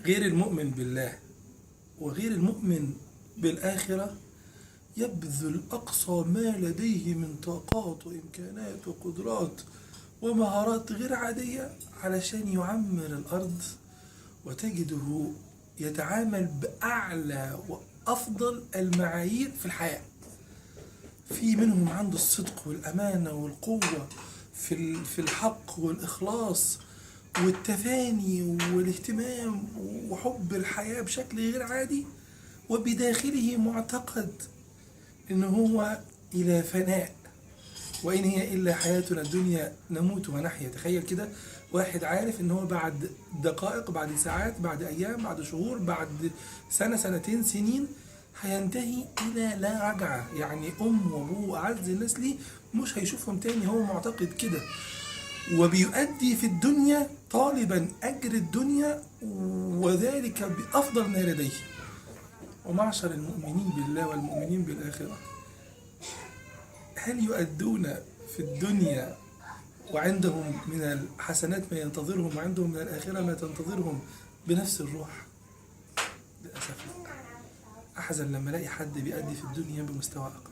غير المؤمن بالله وغير المؤمن بالآخرة يبذل أقصى ما لديه من طاقات وإمكانات وقدرات ومهارات غير عادية علشان يعمر الأرض، وتجده يتعامل بأعلى وأفضل المعايير في الحياة. في منهم عنده الصدق والأمانة والقوة في الحق والإخلاص والتفاني والاهتمام وحب الحياة بشكل غير عادي، وبداخله معتقد إن هو إلى فناء، وإن هي إلا حياتنا الدنيا نموت ونحيا. تخيل كده واحد عارف إن هو بعد دقائق، بعد ساعات، بعد أيام، بعد شهور، بعد سنة، سنتين، سنين، هينتهي إلى لا رجعة. يعني أم وأبوه أعز الناس ليه مش هيشوفهم تاني، هو معتقد كده، وبيؤدي في الدنيا طالبا أجر الدنيا وذلك بأفضل ما لديه. ومعشر المؤمنين بالله والمؤمنين بالآخرة، هل يؤدون في الدنيا وعندهم من الحسنات ما ينتظرهم وعندهم من الآخرة ما تنتظرهم بنفس الروح؟ للأسف لا. أحزن لما ألاقي حد بيأدي في الدنيا بمستوى أقل.